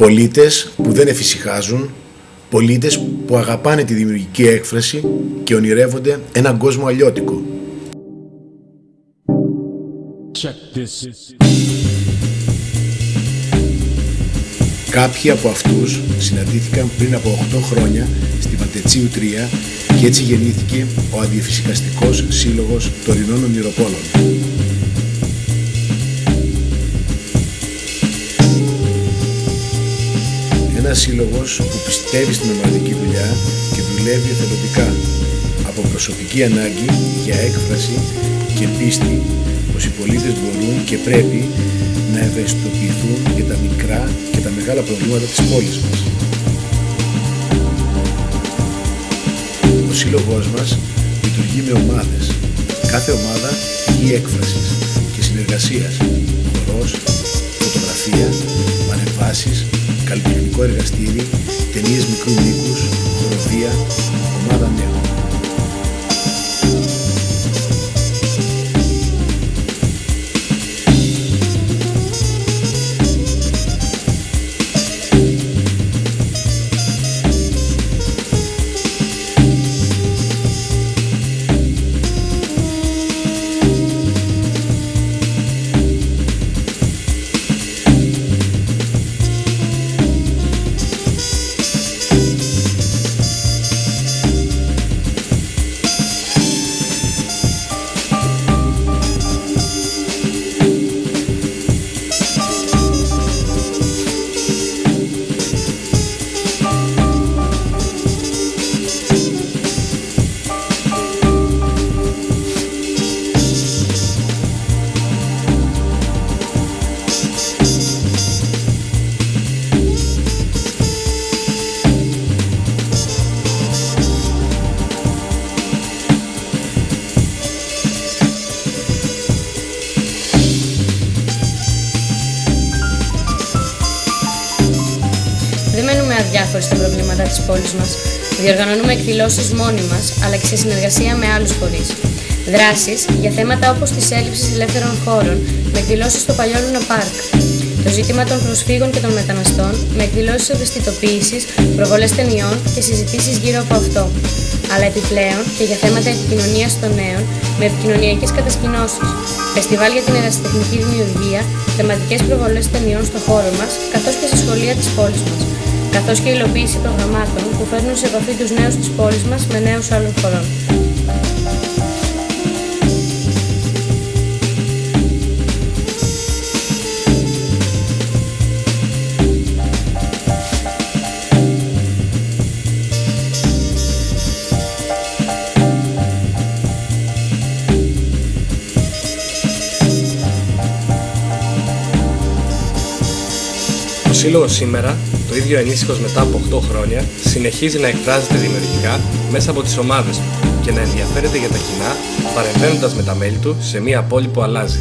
Πολίτες που δεν εφησυχάζουν, πολίτες που αγαπάνε τη δημιουργική έκφραση και ονειρεύονται έναν κόσμο αλλιώτικο. Κάποιοι από αυτούς συναντήθηκαν πριν από 8 χρόνια στη Βαλτετσίου 3 και έτσι γεννήθηκε ο Αντιεφησυχαστικός Σύλλογος Τωρινών Ονειροπόλων. Ένας σύλλογος που πιστεύει στην ομαδική δουλειά και δουλεύει εθελοντικά από προσωπική ανάγκη για έκφραση και πίστη πως οι πολίτες μπορούν και πρέπει να ευαισθητοποιηθούν για τα μικρά και τα μεγάλα προβλήματα της πόλης μας. Ο σύλλογός μας λειτουργεί με ομάδες. Κάθε ομάδα πηγή έκφρασης και συνεργασίας, χορός, φωτογραφία, παρεμβάσεις, καλλιτεχνικό εργαστήρι, ταινίες μικρού μήκους, χοροδία, ομάδα νέων. Δεν μένουμε αδιάφοροι στα προβλήματα της πόλης μας. Διοργανώνουμε εκδηλώσεις μόνοι μας, αλλά και σε συνεργασία με άλλους φορείς. Δράσεις για θέματα όπως της έλλειψης ελεύθερων χώρων, με εκδηλώσεις στο παλιό Λούνα Πάρκ. Το ζήτημα των προσφύγων και των μεταναστών, με εκδηλώσεις ευαισθητοποίησης, προβολές ταινιών και συζητήσεις γύρω από αυτό. Αλλά επιπλέον και για θέματα επικοινωνίας των νέων, με επικοινωνιακές κατασκηνώσεις. Φεστιβάλ για την ερασιτεχνική δημιουργία, θεματικές προβολές ταινιών στο χώρο μας, καθώς και σε σχολεία της πόλης μας. Καθώς και υλοποίηση προγραμμάτων που φέρνουν σε επαφή τους νέους της πόλης μας με νέους άλλων χωρών. Ο Σύλλογος σήμερα, το ίδιο ενίσχυος μετά από 8 χρόνια, συνεχίζει να εκφράζεται δημιουργικά μέσα από τις ομάδες του και να ενδιαφέρεται για τα κοινά, παρεμβαίνοντας με τα μέλη του σε μια πόλη που αλλάζει.